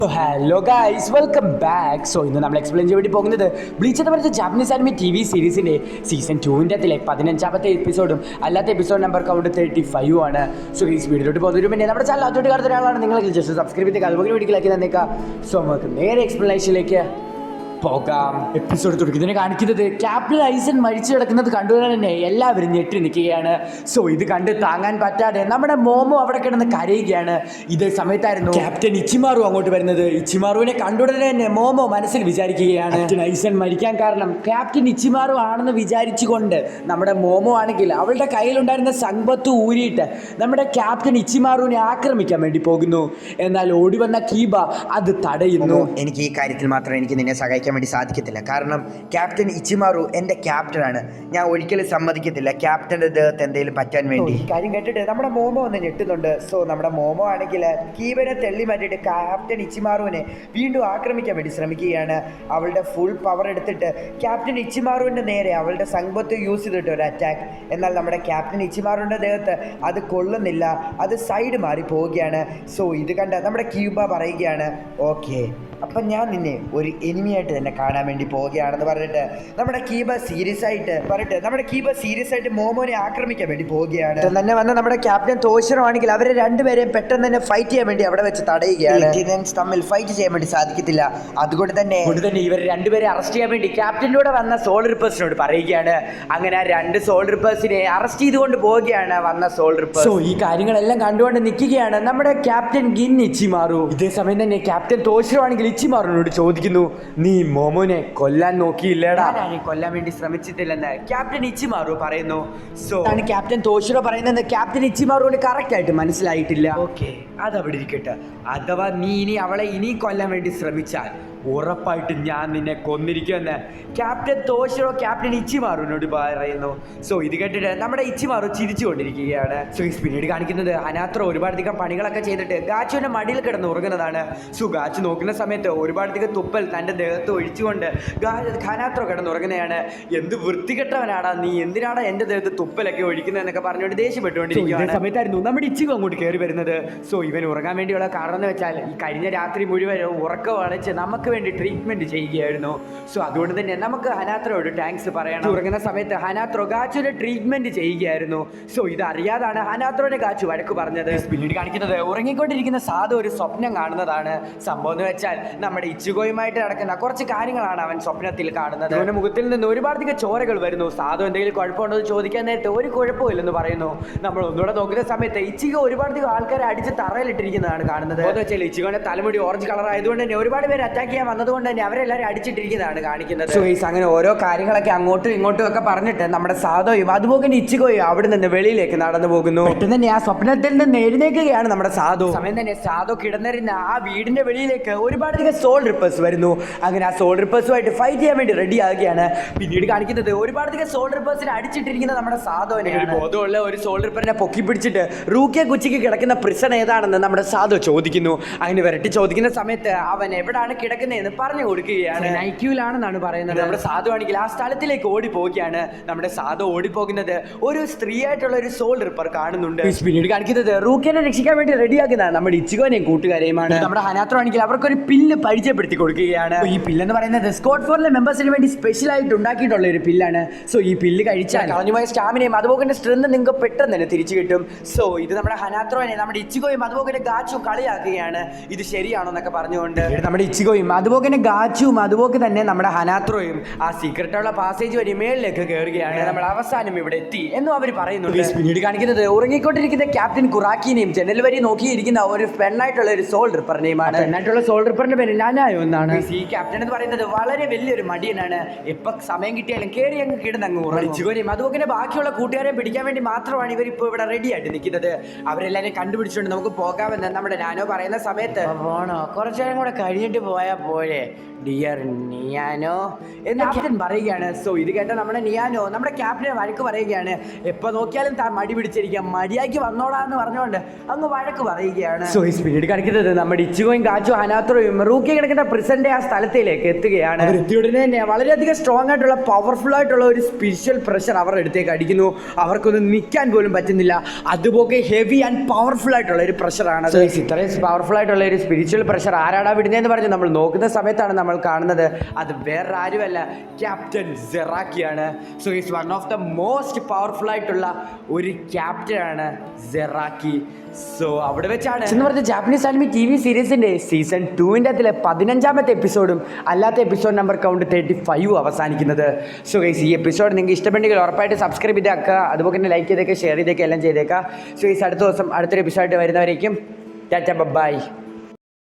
Hello guys, welcome back. So ഇന്ന് നമ്മൾ explain ചെയ്യാൻ വേണ്ടി പോകുന്നത് ബ്ലീച്ച് എന്ന് പറയുന്ന ജാപ്പനീസ് ആനിമി TV സീരീസിൻ്റെ സീസൺ 2-ൻ്റെ 15ാമത്തെ എപ്പിസോഡും അല്ലാത്ത എപ്പിസോഡ് നമ്പർ കൗണ്ട് 35 ആണ്. സോ ഈ വീഡിയോട്ട് പോകുന്നതിന് മുന്നേ നമ്മുടെ ചാനൽ അതുകൊണ്ട് കാണുന്ന ഒരാളാണ് നിങ്ങൾ ജസ്റ്റ് സബ്സ്ക്രൈബ് ചെയ്ത് അതുപോലെ വീഡിയോയിലേക്ക് തന്നേക്കാം. സോ നമുക്ക് നേരെ എക്സ്പ്ലനേഷനിലേക്ക് പോകാം. എപ്പിസോഡ് തുടങ്ങുന്നതിനെ കാണിക്കുന്നത് ക്യാപ്റ്റൻ ഐസൻ മരിച്ചു കിടക്കുന്നത് കണ്ടുകൊണ്ട് തന്നെ എല്ലാവരും ഞെട്ടി നിൽക്കുകയാണ്. സോ ഇത് കണ്ട് താങ്ങാൻ പറ്റാതെ നമ്മുടെ മോമോ അവിടെ കിടന്ന് കരയുകയാണ്. ഇതേ സമയത്തായിരുന്നു ക്യാപ്റ്റൻ ഇച്ചിമാറു അങ്ങോട്ട് വരുന്നത്. ഇച്ചിമാറുവിനെ കണ്ടുടനെ തന്നെ മോമോ മനസ്സിൽ വിചാരിക്കുകയാണ്, ക്യാപ്റ്റൻ ഐസൻ മരിക്കാൻ കാരണം ക്യാപ്റ്റൻ ഇച്ചിമാറു ആണെന്ന് വിചാരിച്ചുകൊണ്ട് നമ്മുടെ മോമോ ആണെങ്കിൽ അവളുടെ കയ്യിലുണ്ടായിരുന്ന സമ്പത്ത് ഊരിയിട്ട് നമ്മുടെ ക്യാപ്റ്റൻ ഇച്ചിമാറുവിനെ ആക്രമിക്കാൻ വേണ്ടി പോകുന്നു. എന്നാൽ ഓടി വന്ന കീബ അത് തടയുന്നു. എനിക്ക് ഈ കാര്യത്തിൽ മാത്രം എനിക്ക് നിന്നെ സഹായിക്കാൻ വേണ്ടി സാധിക്കത്തില്ല. കാരണം ക്യാപ്റ്റൻ ഇച്ചിമാറു എൻ്റെ ക്യാപ്റ്റനാണ്. ഞാൻ ഒരിക്കലും സമ്മതിക്കത്തില്ല ക്യാപ്റ്റൻ്റെ ദേഹത്ത് എന്തെങ്കിലും പറ്റാൻ വേണ്ടി. ഈ കാര്യം കേട്ടിട്ട് നമ്മുടെ മോമോ ഒന്ന് ഞെട്ടുന്നുണ്ട്. സോ നമ്മുടെ മോമോ ആണെങ്കിൽ കീബനെ തെള്ളി മാറ്റിയിട്ട് ക്യാപ്റ്റൻ ഇച്ചിമാറുവിനെ വീണ്ടും ആക്രമിക്കാൻ വേണ്ടി ശ്രമിക്കുകയാണ്. അവളുടെ ഫുൾ പവർ എടുത്തിട്ട് ക്യാപ്റ്റൻ ഇച്ചിമാറുവിൻ്റെ നേരെ അവളുടെ സമ്പത്ത് യൂസ് ചെയ്തിട്ട് ഒരു അറ്റാക്ക്. എന്നാൽ നമ്മുടെ ക്യാപ്റ്റൻ ഇച്ചിമാറുവിൻ്റെ ദേഹത്ത് അത് കൊള്ളുന്നില്ല, അത് സൈഡ് മാറി പോവുകയാണ്. സോ ഇത് കണ്ട് നമ്മുടെ ക്യൂബ പറയുകയാണ്, ഓക്കെ അപ്പം ഞാൻ നിന്നെ ഒരു എനിമിയായിട്ട് തന്നെ കാണാൻ വേണ്ടി പോവുകയാണെന്ന് പറഞ്ഞിട്ട് നമ്മുടെ കീബ സീരിയസ് ആയിട്ട് മോമോനെ ആക്രമിക്കാൻ വേണ്ടി പോവുകയാണ്. തന്നെ വന്ന നമ്മുടെ ക്യാപ്റ്റൻ തോഷിറോ ആണെങ്കിൽ അവരെ രണ്ടുപേരെയും പെട്ടെന്ന് തന്നെ ഫൈറ്റ് ചെയ്യാൻ വേണ്ടി അവിടെ വെച്ച് തടയുകയാണ്. തമ്മിൽ ഫൈറ്റ് ചെയ്യാൻ വേണ്ടി സാധിക്കത്തില്ല. അതുകൊണ്ട് തന്നെ ഇവർ രണ്ടുപേരെ അറസ്റ്റ് ചെയ്യാൻ വേണ്ടി ക്യാപ്റ്റനിലൂടെ വന്ന സോൾ റിപ്പേഴ്സിനോട് പറയുകയാണ്. അങ്ങനെ ആ രണ്ട് സോൾ റിപ്പേഴ്സിനെ അറസ്റ്റ് ചെയ്തുകൊണ്ട് പോവുകയാണ് വന്ന സോൾ റിപ്പേഴ്സ്. സോ ഈ കാര്യങ്ങളെല്ലാം കണ്ടുകൊണ്ട് നിൽക്കുകയാണ് നമ്മുടെ ക്യാപ്റ്റൻ ഗിൻ ഇച്ചിമാറു. ഇതേ സമയം തന്നെ ക്യാപ്റ്റൻ തോഷിറോ ആണെങ്കിൽ ഇച്ചിമാറുവിനോട് ചോദിക്കുന്നു, നീ മോമോനെ കൊല്ലാൻ നോക്കിയില്ലേടാ? കൊല്ലാൻ വേണ്ടി ശ്രമിച്ചിട്ടില്ലെന്ന് ക്യാപ്റ്റൻ ഇച്ചിമാറു പറയുന്നു. സോ ആണ് ക്യാപ്റ്റൻ തോഷിറോ പറയുന്നത് ക്യാപ്റ്റൻ ഇച്ചിമാറുവിന് കറക്റ്റ് ആയിട്ട് മനസ്സിലായിട്ടില്ല. ഓക്കെ, അതവിടെ ഇരിക്കട്ടെ. അഥവാ നീ ഇനി അവളെ ഇനി കൊല്ലാൻ വേണ്ടി ശ്രമിച്ചാൽ ഉറപ്പായിട്ടും ഞാൻ നിന്നെ കൊന്നിരിക്കുമെന്ന് ക്യാപ്റ്റൻ തോഷിറോ ക്യാപ്റ്റൻ ഇച്ചിമാറുവിനോട് പറയുന്നു. സോ ഇത് കേട്ടിട്ട് നമ്മുടെ ഇച്ചിമാറു ചിരിച്ചുകൊണ്ടിരിക്കുകയാണ്. സോ ഈ പിന്നീട് കാണിക്കുന്നത് അനാത്രോ ഒരുപാടധികം പണികളൊക്കെ ചെയ്തിട്ട് ഗാച്ചുവിൻ്റെ മടിയിൽ കിടന്ന് ഉറങ്ങുന്നതാണ്. സോ ഗാച്ചു നോക്കുന്ന സമയത്ത് ഒരുപാടധികം തുപ്പൽ തൻ്റെ ദേഹത്ത് ഒഴിച്ചുകൊണ്ട് അനാത്രോ കിടന്നുറങ്ങുന്നതാണ്. എന്ത് വൃത്തികെട്ടവനാടാ നീ, എന്തിനാടാ എൻ്റെ ദേഹത്ത് തുപ്പലൊക്കെ ഒഴിക്കുന്നതെന്നൊക്കെ പറഞ്ഞുകൊണ്ട് ദേഷ്യപ്പെട്ടുകൊണ്ടിരിക്കുകയാണ്. സമയത്തായിരുന്നു നമ്മുടെ ഇച്ചിഗോ അങ്ങോട്ട് കയറി വരുന്നത്. സോ ഇവൻ ഉറങ്ങാൻ വേണ്ടിയുള്ള കാരണം എന്ന് വെച്ചാൽ ഈ കഴിഞ്ഞ രാത്രി മുഴുവനും ഉറക്കം വളച്ച് നമുക്ക് വേണ്ടി ട്രീറ്റ്മെന്റ് ചെയ്യുകയായിരുന്നു. സോ അതുകൊണ്ട് തന്നെ നമുക്ക് ഹനാത്രോയോട് താങ്ക്സ് പറയണം. ഉറങ്ങുന്ന സമയത്ത് ഹനാത്രോ ഗാച്ചുവിന്റെ ട്രീറ്റ്മെന്റ് ചെയ്യുകയായിരുന്നു. സോ ഇത് അറിയാതാണ് ഹനാത്രോയുടെ ഗാച്ചു വഴക്ക് പറഞ്ഞത്. പിന്നീട് കാണിക്കുന്നത് ഉറങ്ങിക്കൊണ്ടിരിക്കുന്ന സാധു ഒരു സ്വപ്നം കാണുന്നതാണ്. സംഭവം എന്ന് വെച്ചാൽ നമ്മുടെ ഇച്ചുഗോയുമായിട്ട് നടക്കുന്ന കുറച്ച് കാര്യങ്ങളാണ് അവൻ സ്വപ്നത്തിൽ കാണുന്നത്. അവന്റെ മുഖത്തിൽ നിന്ന് ഒരുപാടധികം ചോരകൾ വരുന്നു. സാധു എന്തെങ്കിലും കുഴപ്പമുണ്ടോ എന്ന് ചോദിക്കാൻ നേരത്തെ ഒരു കുഴപ്പമില്ലെന്ന് പറയുന്നു. നമ്മൾ ഒന്നുകൂടെ നോക്കുന്ന സമയത്ത് ഇച്ചിഗോ ഒരുപാടധികം ആൾക്കാരെ അടിച്ച് തറയിലിട്ടിരിക്കുന്നതാണ് കാണുന്നത്. എന്ന് വെച്ചാൽ ഇച്ചിഗോന്റെ തലമുടി ഓറഞ്ച് കളർ ആയതുകൊണ്ട് തന്നെ ഒരുപാട് പേര് അറ്റാക്ക് വന്നതുകൊണ്ട് തന്നെ അവരെല്ലാവരും അടിച്ചിട്ടിരിക്കുന്നതാണ് കാണിക്കുന്നത്. സോ അങ്ങനെ ഓരോ കാര്യങ്ങളൊക്കെ അങ്ങോട്ടും ഇങ്ങോട്ടും ഒക്കെ പറഞ്ഞിട്ട് നമ്മുടെ സാധോയും അതുപോലെ ഇച്ചിഗോയും അവിടെ നിന്ന് വെളിയിലേക്ക് നടന്നു പോകുന്നു. പെട്ടെന്ന് തന്നെ ആ സ്വപ്നത്തിൽ നിന്ന് എഴുന്നേൽക്കുകയാണ് നമ്മുടെ സാധു. സമയം തന്നെ സാധു കിടന്നിരുന്ന ആ വീടിന്റെ വെളിയിലേക്ക് ഒരുപാടധികം സോൾ റിപ്പേഴ്സ് വരുന്നു. അങ്ങനെ ആ സോൾ റിപ്പേഴ്സുമായിട്ട് ഫൈറ്റ് ചെയ്യാൻ വേണ്ടി റെഡി ആകുകയാണ്. പിന്നീട് കാണിക്കുന്നത് ഒരുപാടധികം സോൾ റിപ്പേഴ്സിനെ അടിച്ചിട്ടിരിക്കുന്ന നമ്മുടെ സാധുവിനെയാണ്. ബോധമുള്ള ഒരു സോൾ റിപ്പറിനെ പൊക്കി പിടിച്ചിട്ട് റൂക്കിയ കുച്ചിക്ക് കിടക്കുന്ന പ്രിസൺ ഏതാണെന്ന് നമ്മുടെ സാധു ചോദിക്കുന്നു. അങ്ങനെ വരട്ടി ചോദിക്കുന്ന സമയത്ത് അവൻ എവിടാണ് കിടക്കുന്നത് എന്ന് പറഞ്ഞു കൊടുക്കുകയാണ്. നൈക്യൂലാണെന്നാണ് പറയുന്നത്. നമ്മുടെ സാധു ആണെങ്കിൽ ആ സ്ഥലത്തിലേക്ക് ഓടി പോവുകയാണ്. നമ്മുടെ സാധു ഓടിപ്പോകുന്നത് ഒരു സ്ത്രീ ആയിട്ടുള്ള ഒരു സോൾ റിപ്പർ കാണുന്നുണ്ട്. പിന്നീട് കാണിക്കുന്നത് റൂക്കിനെ രക്ഷിക്കാൻ വേണ്ടി റെഡിയാക്കുന്നതാണ് നമ്മുടെ ഇച്ചിഗോനെയും കൂട്ടുകാരെയുമാണ്. നമ്മുടെ ഹനാത്രോ ആണെങ്കിൽ അവർക്കൊരു പില്ല് പരിചയപ്പെടുത്തി കൊടുക്കുകയാണ്. ഈ പില്ലെന്ന് പറയുന്നത് സ്കോട്ട് ഫോറിലെ മെമ്പേഴ്സിന് വേണ്ടി സ്പെഷ്യൽ ആയിട്ട് ഉണ്ടാക്കിയിട്ടുള്ള ഒരു പില്ലാണ്. സോ ഈ പില്ല് കഴിച്ചാൽ കളഞ്ഞുപോയ സ്റ്റാമിനയും അതുപോലെ സ്ട്രെങ്ത് നിങ്ങൾക്ക് പെട്ടെന്ന് തന്നെ തിരിച്ചു കിട്ടും. സോ ഇത് നമ്മുടെ ഹനാത്രോനെ നമ്മുടെ ഇച്ചിഗോയും അതുപോലെ ഗാച്ചും കളിയാക്കുകയാണ്. ഇത് ശരിയാണോ എന്നൊക്കെ പറഞ്ഞുകൊണ്ട് നമ്മുടെ ഇച്ചിഗോയും അതുപോലെ ഗാച്ചുവും അതുപോലെ തന്നെ നമ്മുടെ ഹനാത്രോയും ആ സീക്രട്ടുള്ള പാസേജ് വഴി മേളിലേക്ക് കയറുകയാണ്. നമ്മൾ അവസാനം ഇവിടെ എത്തി എന്നും അവർ പറയുന്നുണ്ട്. പിന്നീട് കാണിക്കുന്നത് ഉറങ്ങിക്കൊണ്ടിരിക്കുന്ന ക്യാപ്റ്റൻ കുറാക്കിനെയും ജനൽ വരി നോക്കിയിരിക്കുന്ന ഒരു പെണ്ണായിട്ടുള്ള ഒരു സോൾ റിപ്പറിനെയുമാണ്. പെണ്ണായിട്ടുള്ള സോൾ റിപ്പറിന്റെ പേര് നാനായോ എന്നാണ്. ഈ ക്യാപ്റ്റൻ എന്ന് പറയുന്നത് വളരെ വലിയൊരു മടിയനാണ്. എപ്പോൾ സമയം കിട്ടിയാലും കയറി അങ്ങ് കിടന്നങ്ങ് ഉറങ്ങിച്ചുകൊനെയും അതുപോലെ ബാക്കിയുള്ള കൂട്ടുകാരെ പിടിക്കാൻ വേണ്ടി മാത്രമാണ് ഇവർ ഇപ്പോൾ ഇവിടെ റെഡി ആയിട്ട് നിൽക്കുന്നത്. അവരെല്ലാവരും കണ്ടുപിടിച്ചുകൊണ്ട് നമുക്ക് പോകാമെന്ന് നമ്മുടെ നാനോ പറയുന്ന സമയത്ത് പോണോ കുറച്ചു നേരം കൂടെ കഴിഞ്ഞിട്ട് പോയാൽ പോലെ ഡിയർ നിയാനോ എന്ന് ക്യാപ്റ്റൻ പറയുകയാണ്. സോ ഇത് കേട്ട നമ്മുടെ നിയാനോ നമ്മുടെ ക്യാപ്റ്റനെ വഴക്ക് പറയുകയാണ്. എപ്പോൾ നോക്കിയാലും താൻ മടി പിടിച്ചിരിക്കുക, മടിയാക്കി വന്നോളാന്ന് പറഞ്ഞുകൊണ്ട് അങ്ങ് വഴക്ക് പറയുകയാണ്. സോ ഈ സ്പീഡ് കളിക്കുന്നത് നമ്മുടെ ഇച്ചിഗോയും കാച്ചും ഹനാത്രോയും റൂക്കി കിടക്കുന്ന പ്രിസന്റെ ആ സ്ഥലത്തിലേക്ക് എത്തുകയാണ്. എത്തിയുടനെ തന്നെ വളരെയധികം സ്ട്രോങ് ആയിട്ടുള്ള പവർഫുൾ ആയിട്ടുള്ള ഒരു സ്പിരിച്വൽ പ്രഷർ അവരുടെ അടുത്തേക്ക് അടിക്കുന്നു. അവർക്കൊന്നും നിൽക്കാൻ പോലും പറ്റുന്നില്ല. അതുപോലെ ഹെവി ആൻഡ് പവർഫുൾ ആയിട്ടുള്ള ഒരു പ്രഷറാണ്. ഇത്രയും പവർഫുൾ ആയിട്ടുള്ള ഒരു സ്പിരിച്വൽ പ്രഷർ ആരാടാ വിടുന്നതെന്ന് പറഞ്ഞ് നമ്മൾ നോക്കുന്ന സമയത്താണ് നമ്മൾ കാണുന്നത് അത് വേറെ ആരുമല്ല, ക്യാപ്റ്റൻ സെറാക്കിയാണ്. So is one of the most powerful ആയിട്ടുള്ള ഒരു ക്യാപ്റ്റനാണ് സെറാക്കി. സോ അവിടെ വെച്ചാണ് എന്ന് പറഞ്ഞ ജാപ്പനീസ് ആനിമി TV സീരീസിന്റെ സീസൺ 2-ന്റെ അതിലെ 15ാമത്തെ എപ്പിസോഡും അല്ലാത്ത എപ്പിസോഡ് നമ്പർ കൗണ്ട് 35 അവസാനിക്കുന്നത്. സോ ഗൈസ് ഈ എപ്പിസോഡ് നിങ്ങൾക്ക് ഇഷ്ടപ്പെട്ടെങ്കിൽ ഉറപ്പായിട്ട് സബ്സ്ക്രൈബ് ചെയ്തേക്കുക, അതുപോലെ തന്നെ ലൈക്ക് ചെയ്തേക്കുക, ഷെയർ ചെയ്തേക്കുക, എല്ലാം ചെയ്തേക്കുക. സോ ഗൈസ് അടുത്ത ദിവസം അടുത്തൊരു എപ്പിസോഡ് വരുന്നവരേക്കും ടാറ്റ ബൈ.